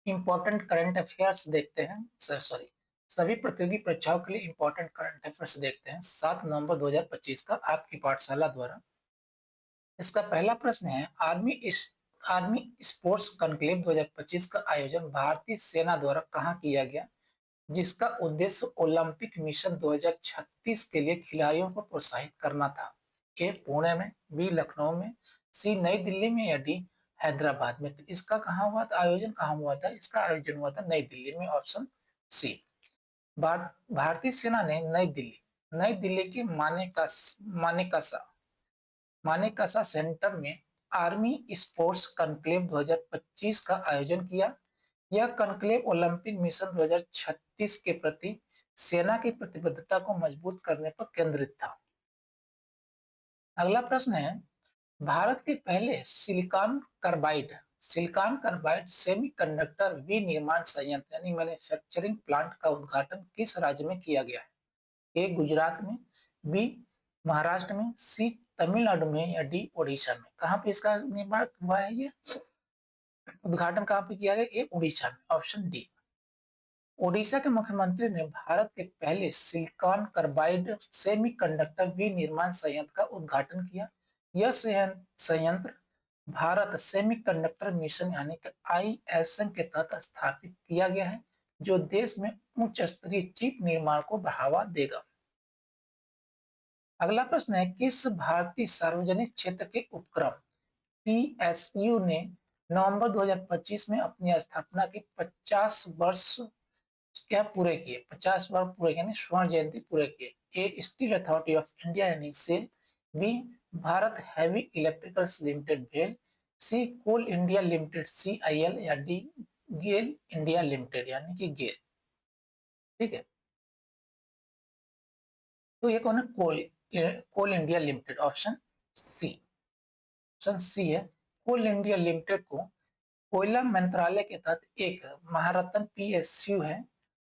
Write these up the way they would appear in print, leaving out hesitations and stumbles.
Important current affairs देखते हैं sorry सभी प्रतियोगी परीक्षाओं के लिए इंपॉर्टेंट करंट अफेयर्स देखते हैं 7 नवंबर 2025 का आपकी पाठशाला द्वारा। इसका पहला प्रश्न है आर्मी स्पोर्ट्स कॉन्क्लेव 2025 का आयोजन भारतीय सेना द्वारा कहाँ किया गया, जिसका उद्देश्य ओलंपिक मिशन 2036 के लिए खिलाड़ियों को प्रोत्साहित करना था। ए पुणे में, बी लखनऊ में, सी नई दिल्ली में या डी हैदराबाद में। तो इसका कहाँ हुआ था, आयोजन कहाँ हुआ था? इसका आयोजन हुआ था नई दिल्ली में, ऑप्शन सी। भारतीय सेना ने नई दिल्ली के मानेकसा मानेकसा सेंटर में आर्मी स्पोर्ट्स कॉन्क्लेव 2025 का आयोजन किया। यह कॉन्क्लेव ओलंपिक मिशन 2036 के प्रति सेना की प्रतिबद्धता को मजबूत करने पर केंद्रित था। अगला प्रश्न है, भारत के पहले सिलिकॉन कार्बाइड सेमीकंडक्टर विनिर्माण संयंत्र यानी मैन्युफैक्चरिंग प्लांट का उद्घाटन किस राज्य में किया गया है? ए गुजरात में, बी महाराष्ट्र में, सी तमिलनाडु में या डी ओडिशा में। कहाँ पे इसका निर्माण हुआ है, ये उद्घाटन कहाँ पे किया गया? ये उड़ीसा में, ऑप्शन डी। ओडिशा के मुख्यमंत्री ने भारत के पहले सिलिकॉन कार्बाइड सेमीकंडक्टर विनिर्माण संयंत्र का उद्घाटन किया। यह संयंत्र भारत सेमीकंडक्टर मिशन यानी कि ISM के तहत स्थापित किया गया है, जो देश में उच्च स्तरीय चिप निर्माण को बढ़ावा देगा। अगला प्रश्न है, किस भारतीय सार्वजनिक क्षेत्र के उपक्रम PSU ने नवंबर 2025 में अपनी स्थापना के 50 वर्ष क्या पूरे किए? 50 वर्ष पूरे यानी स्वर्ण जयंती पूरे किए। A Steel Authority of India यानी SAIL, B Bharat Heavy Electricals Limited भेल, C Coal India Limited CIL या डी गेल इंडिया लिमिटेड यानी कि गेल। ठीक है, तो ये कौन है? Coal India Limited, option C. Option C है, कोल इंडिया लिमिटेड को कोयला मंत्रालय के तहत एक महारत्न PSU है।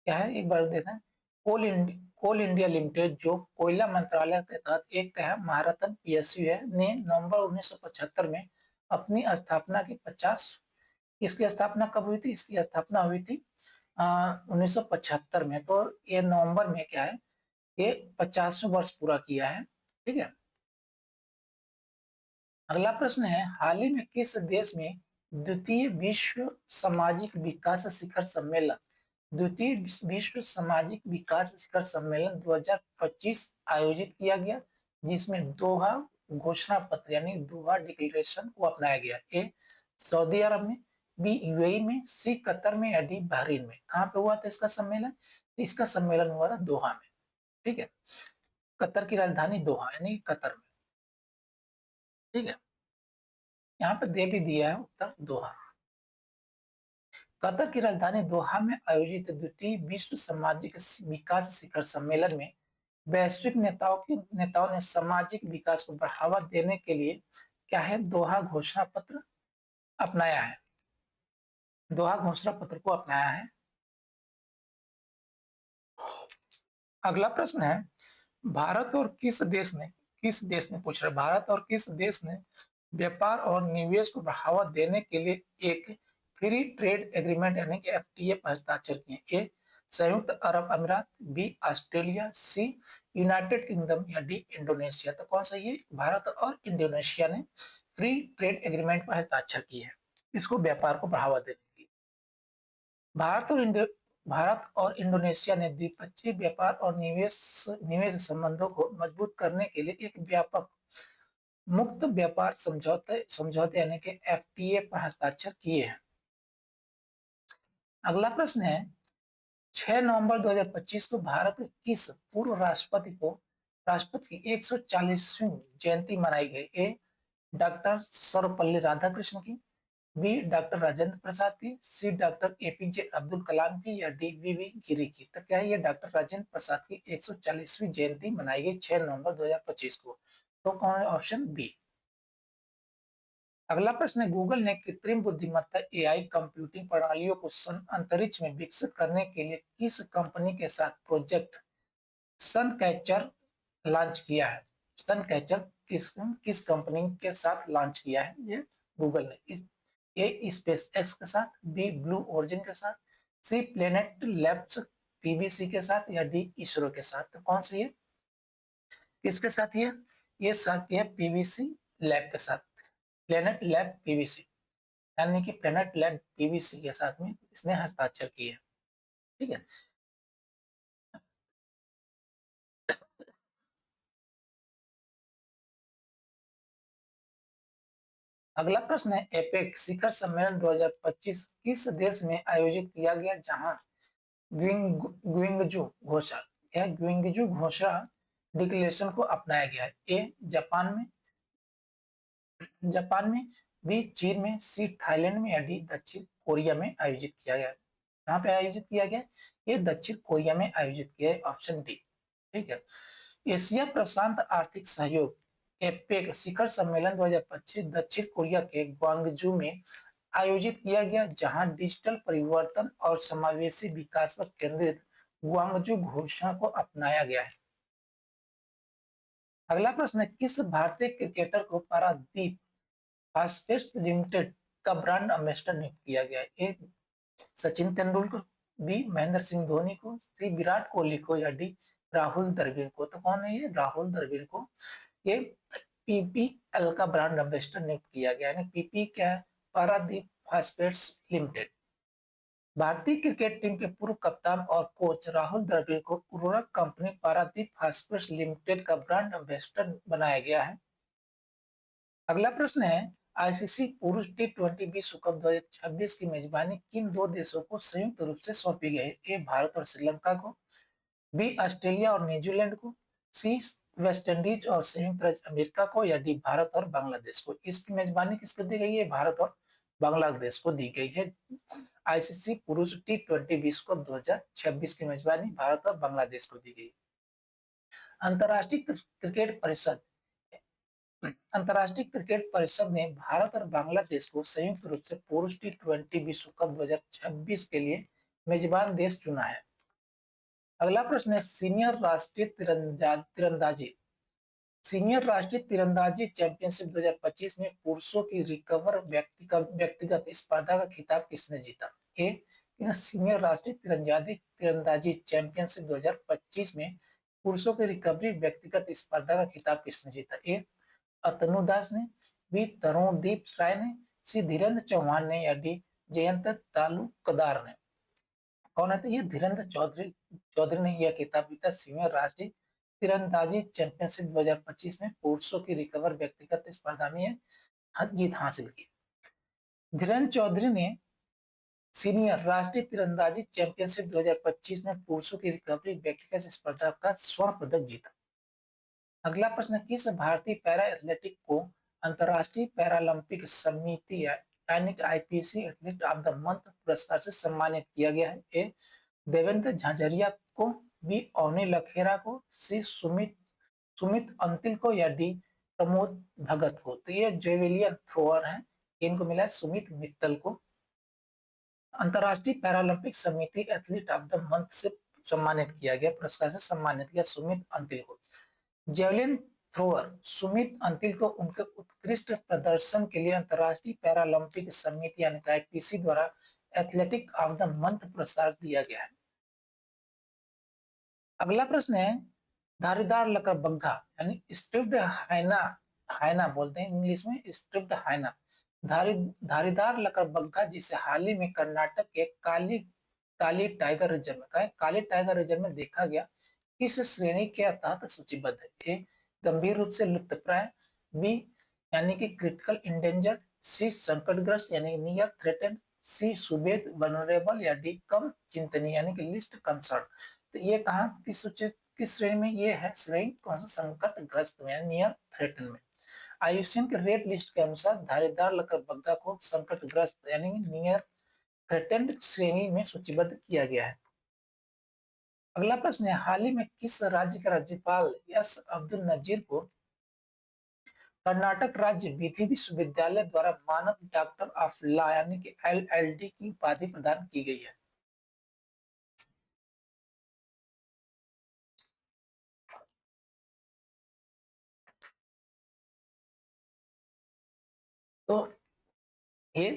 क्या है, एक बार देखना। कोल इंडिया लिमिटेड जो कोयला मंत्रालय के तहत एक क्या है, महारत्न PSU है, ने नवंबर 1975 में अपनी स्थापना की 50। इसकी स्थापना कब हुई थी? इसकी स्थापना हुई थी 1975 में। तो ये नवंबर में क्या है, ये 50वां वर्ष पूरा किया है। ठीक है, अगला प्रश्न है, हाल ही में किस देश में द्वितीय विश्व सामाजिक विकास शिखर सम्मेलन द्वितीय विश्व सामाजिक विकास शिखर सम्मेलन 2025 आयोजित किया गया, जिसमें दोहा घोषणा पत्र यानी दोहा डिक्लेरेशन को अपनाया गया? ए सऊदी अरब में, बी UAE में, सी कतर में या डी बहरीन में। कहाँ पे हुआ था इसका सम्मेलन? इसका सम्मेलन हुआ था दोहा में। ठीक है, कतर की राजधानी दोहा यानी कतर में। ठीक है, यहाँ पे दे भी दिया है उत्तर दोहा। कतर की राजधानी दोहा में आयोजित द्वितीय विश्व सामाजिक विकास शिखर सम्मेलन में वैश्विक नेताओं ने सामाजिक विकास को बढ़ावा देने के लिए क्या है, दोहा घोषणा पत्र अपनाया है। दोहा घोषणा पत्र को अपनाया है। अगला प्रश्न है, भारत और किस देश ने पूछ रहा है, भारत और किस देश ने व्यापार और निवेश को बढ़ावा देने के लिए एक फ्री ट्रेड एग्रीमेंट यानी कि FTA पर हस्ताक्षर किए? ए संयुक्त अरब अमीरात, B Australia, C United kingdom या डी इंडोनेशिया। तो कौन सा? ये भारत और इंडोनेशिया ने फ्री ट्रेड एग्रीमेंट पर हस्ताक्षर किए हैं, इसको व्यापार को बढ़ावा देने के लिए। भारत और इंडोनेशिया ने द्विपक्षीय व्यापार और निवेश संबंधों को मजबूत करने के लिए एक व्यापक मुक्त व्यापार समझौते यानी कि FTA पर हस्ताक्षर किए हैं। अगला प्रश्न है, 6 नवंबर 2025 को भारत के किस पूर्व राष्ट्रपति की 140वीं जयंती मनाई गई? ए डॉक्टर सर्वपल्ली राधाकृष्ण की, बी डॉक्टर राजेंद्र प्रसाद की, सी डॉक्टर APJ अब्दुल कलाम की या डी VV गिरी की। तो क्या है, ये डॉक्टर राजेंद्र प्रसाद की 140वीं जयंती मनाई गई 6 नवंबर 2025 को। तो कौन है? Option B. अगला प्रश्न है, गूगल ने कृत्रिम बुद्धिमत्ता AI कंप्यूटिंग प्रणालियों को अंतरिक्ष में विकसित करने के लिए किस कंपनी के साथ प्रोजेक्ट सनकैचर लॉन्च किया है? सनकैचर किस कंपनी के साथ लॉन्च किया है ये गूगल ने? ए स्पेस एक्स के साथ, बी ब्लू ओरिजिन के साथ, सी प्लेनेट लैब्स पीबीसी के साथ, या डी इसरो के साथ। तो कौन सा ये किसके साथ ये साथ है पीबीसी लैब के साथ, प्लेनेट लैब पीबीसी, यानी कि प्लेनेट लैब पीबीसी के साथ में इसने हस्ताक्षर किए हैं। ठीक है। अगला प्रश्न है, एपेक शिखर सम्मेलन 2025 किस देश में आयोजित किया गया, जहां ग्विंगजू घोषणा यह ग्विंगजू घोषणा डिक्लेरेशन को अपनाया गया है। ए जापान में, बी चीन में, सी थाईलैंड में, या डी दक्षिण कोरिया में आयोजित किया गया है। कहाँ पे आयोजित किया गया? ये दक्षिण कोरिया में आयोजित किया है, ऑप्शन डी। ठीक है। एशिया प्रशांत आर्थिक सहयोग एपेक शिखर सम्मेलन 2025 दक्षिण कोरिया के ग्वांगजू में आयोजित किया गया, जहां डिजिटल परिवर्तन और समावेशी विकास पर केंद्रित ग्वांगजू घोषणा को अपनाया गया है। अगला प्रश्न है, किस भारतीय क्रिकेटर को पारादीप फास्फेट लिमिटेड का ब्रांड एम्बेसडर नियुक्त किया गया है? ए सचिन तेंदुलकर, बी महेंद्र सिंह धोनी को, सी विराट कोहली को, या डी राहुल द्रविड़ को। तो कौन है ये? राहुल द्रविड़ को ये पीपीएल का ब्रांड एम्बेसडर नियुक्त किया गया है। पीपी क्या है? पारादीप फास्फेट्स लिमिटेड। भारतीय क्रिकेट टीम के पूर्व कप्तान और कोच राहुल द्रविड़ को उर्वरक कंपनी पारादीप फास्फेट्स लिमिटेड का ब्रांड एम्बेसडर बनाया गया है। अगला प्रश्न है, आईसीसी पुरुष टी20 विश्व कप 2026 की मेजबानी किन दो देशों को संयुक्त रूप से सौंपी गई है? ए भारत और श्रीलंका को, बी ऑस्ट्रेलिया और न्यूजीलैंड को, सी वेस्ट इंडीज और संयुक्त राज्य अमेरिका को, या डी भारत और बांग्लादेश को। इसकी मेजबानी किसको दी गई है? भारत और बांग्लादेश को दी गई है। आईसीसी पुरुष टी20 विश्व कप 2026 की मेजबानी भारत और बांग्लादेश को दी गई। अंतर्राष्ट्रीय क्रिकेट परिषद अंतर्राष्ट्रीय क्रिकेट परिषद ने भारत और बांग्लादेश को संयुक्त रूप से पुरुष टी20 विश्व कप 2026 के लिए मेजबान देश चुना है। अगला प्रश्न है, सीनियर राष्ट्रीय तीरंदाजी चैंपियनशिप 2025 में पुरुषों की रिकवर व्यक्तिगत स्पर्धा का खिताब किसने जीता? ए सीनियर राष्ट्रीय तीरंदाजी चैंपियनशिप 2025 में पुरुषों की रिकवरी व्यक्तिगत स्पर्धा का खिताब किसने जीता? ए अतनु दास ने, बी तरुणदीप राय ने, सी धीरेन्द्र चौहान ने, या डी जयंत तालुकदार ने। कौन है? तो ये धीरेन्द्र चौधरी चौधरी ने यह खिताब जीता। सीनियर राष्ट्रीय तीरंदाजी चैंपियनशिप 2025 में पुरुषों की रिकवर व्यक्तिगत स्पर्धा में जीत हासिल की। धीरेन्द्र चौधरी ने सीनियर राष्ट्रीय तीरंदाजी चैंपियनशिप 2025 में पुरुषों की रिकवरी व्यक्तिगत स्पर्धा का स्वर्ण पदक जीता। अगला प्रश्न, किस भारतीय पैरा एथलेटिक को अंतरराष्ट्रीय पैरालंपिक समिति यानी कि IPC athlete of the month पुरस्कार से सम्मानित किया गया है? ए देवेंद्र झाझरिया को, बी अवनी लखेरा को, सी सुमित सुमित अंतिल को, या डी प्रमोद भगत को। तो ये जेवेलियन थ्रोअर हैं, इनको मिला है सुमित मित्तल को। अंतरराष्ट्रीय पैरालंपिक समिति एथलीट ऑफ द मंथ से सम्मानित किया गया, पुरस्कार से सम्मानित किया सुमित अंतिल को। जेवलिन थ्रोअर सुमित अंतिल को उनके उत्कृष्ट प्रदर्शन के लिए अंतरराष्ट्रीय पैरालंपिक समिति यानी आईपीसी द्वारा एथलेटिक ऑफ द मंथ पुरस्कार दिया गया है। अगला प्रश्न है, धारीदार लकड़बग्घा यानी स्ट्रिप्ड हाइना, हाइना बोलते हैं इंग्लिश में, स्ट्रिप्ड हाइना, धारीदार लकड़बग्घा जिसे हाल ही में कर्नाटक के काली टाइगर रिजर्व में काली टाइगर रिजर्व में देखा गया, किस श्रेणी के तहत सूचीबद्ध है? ए गंभीर रूप से लुप्तप्राय, बी यानी कि क्रिटिकल इंडेंजर्ड, सी संकटग्रस्त यानी नियर थ्रेटेंड, सी सुबेद वनरेबल, या डी कम चिंतनीय यानी कि लिस्ट कंसर्न। तो ये कहा किस श्रेणी में ये है? श्रेणी कौन सा? संकटग्रस्त में यानी नियर थ्रेटेंड में। आयुष्मान के रेड लिस्ट के अनुसार धारीदार लकड़बग्घा को संकटग्रस्त यानी नियर थ्रेटेंड श्रेणी में सूचीबद्ध किया गया है। अगला प्रश्न है, हाल ही में किस राज्य के राज्यपाल एस अब्दुल नजीर को कर्नाटक राज्य विधि विश्वविद्यालय द्वारा मानद डॉक्टर ऑफ लॉ यानी कि एलएलडी की उपाधि प्रदान की गई है? तो ये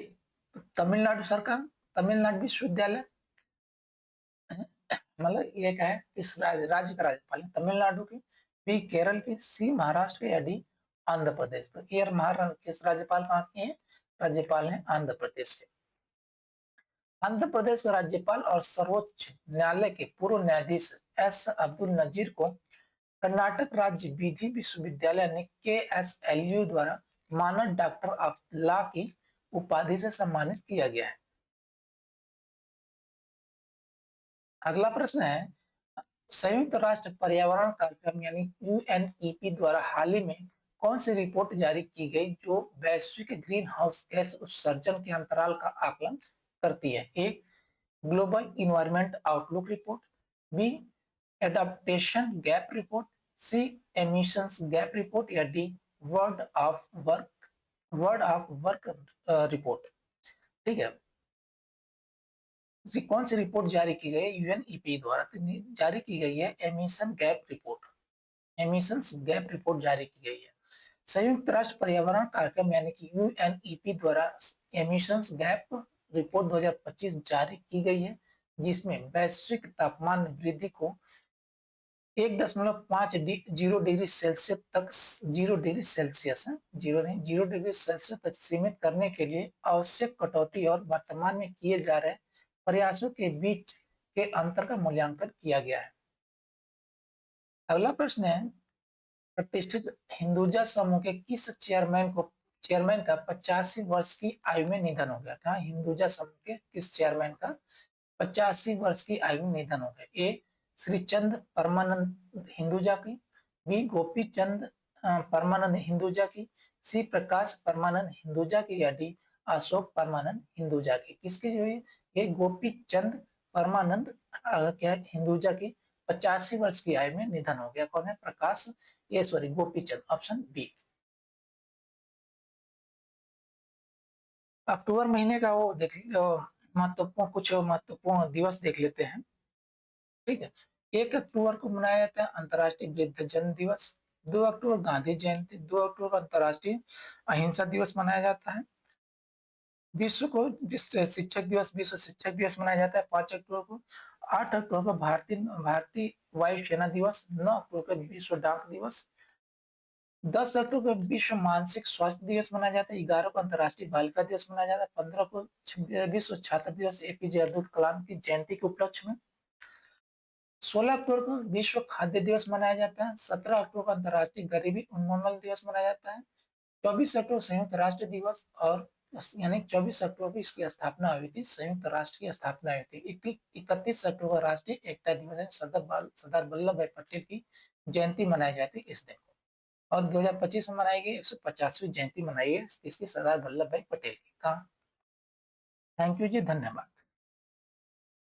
तमिलनाडु सरकार, तमिलनाडु विश्वविद्यालय, मतलब ये क्या है, किस राज्य का राज्यपाल है, तमिलनाडु की, बी केरल की, सी महाराष्ट्र की, या डी आंध्र प्रदेश। तो ये महाराष्ट्र किस राज्यपाल कहाँ के हैं? राज्यपाल हैं आंध्र प्रदेश के। आंध्र प्रदेश के राज्यपाल और सर्वोच्च न्यायालय के पूर्व न्यायाधीश एस अब्दुल नजीर को कर्नाटक राज्य विधि विश्वविद्यालय ने KSLU द्वारा मानद डॉक्टर ऑफ लॉ की उपाधि से सम्मानित किया गया है। अगला प्रश्न है, संयुक्त राष्ट्र पर्यावरण कार्यक्रम यानी UNEP द्वारा हाल ही में कौन सी रिपोर्ट जारी की गई जो वैश्विक ग्रीन हाउस गैस उत्सर्जन के अंतराल का आकलन करती है? A global environment outlook report, B adaptation gap report, C emissions gap report, या D world of work report. ठीक है, कौन सी रिपोर्ट जारी की गई है यूएनईपी द्वारा? जारी की गई है emission gap report, emissions gap report जारी की गई है। संयुक्त राष्ट्र पर्यावरण कार्यक्रम यानी कि यूएनईपी द्वारा एमिशंस गैप रिपोर्ट 2025 जारी की गई है, जिसमें वैश्विक तापमान वृद्धि को 1.50 डिग्री सेल्सियस तक 0 डिग्री सेल्सियस है, जीरो नहीं 0 डिग्री सेल्सियस तक सीमित करने के लिए आवश्यक कटौती और वर्तमान में किए जा रहे प्रयासों के बीच के अंतर का मूल्यांकन किया गया है। अगला प्रश्न है, प्रतिष्ठित हिंदुजा समूह के किस चेयरमैन का 85 वर्ष की आयु में निधन हो गया? कहा हिंदुजा समूह के किस चेयरमैन का 85 वर्ष की आयु में निधन हो गया? ए श्रीचंद परमानंद हिंदुजा की, बी गोपी चंद परमानंद हिंदुजा की, सी प्रकाश परमानंद हिंदुजा की, या डी अशोक परमानंद हिंदुजा की। किसकी जो है ये गोपी चंद परमानंद क्या हिंदुजा की 85 वर्ष की आयु में निधन हो गया। कौन है? प्रकाश ये sorry Gopi Chand, option B. अक्टूबर महीने का वो देख महत्वपूर्ण कुछ महत्वपूर्ण दिवस देख लेते हैं। ठीक है, 1 अक्टूबर को मनाया जाता है अंतर्राष्ट्रीय वृद्धजन दिवस, 2 अक्टूबर गांधी जयंती, 2 अक्टूबर अंतर्राष्ट्रीय अहिंसा दिवस मनाया जाता है, विश्व शिक्षक दिवस, विश्व शिक्षक दिवस मनाया जाता है 5 अक्टूबर को, 8 अक्टूबर को भारतीय वायुसेना दिवस, 9 अक्टूबर को विश्व डाक दिवस, 10 अक्टूबर को विश्व मानसिक स्वास्थ्य दिवस मनाया जाता है, 11 को अंतर्राष्ट्रीय बालिका दिवस मनाया जाता है, 15 को विश्व छात्र दिवस APJ अब्दुल कलाम की जयंती के उपलक्ष्य में, 16 अक्टूबर को विश्व खाद्य दिवस मनाया जाता है, 17 अक्टूबर को अंतर्राष्ट्रीय गरीबी उन्मूलन दिवस मनाया जाता है, 24 अक्टूबर संयुक्त राष्ट्र दिवस, और यानी 24 अक्टूबर को इसकी स्थापना हुई थी, संयुक्त राष्ट्र की स्थापना हुई थी। 31 अक्टूबर राष्ट्रीय एकता दिवस है, सरदार वल्लभ भाई पटेल की जयंती मनाई जाती है इस दिन को। और 2025 में मनाई गई 150वीं जयंती मनाई है इसकी सरदार वल्लभ भाई पटेल की। कहा? थैंक यू जी, धन्यवाद।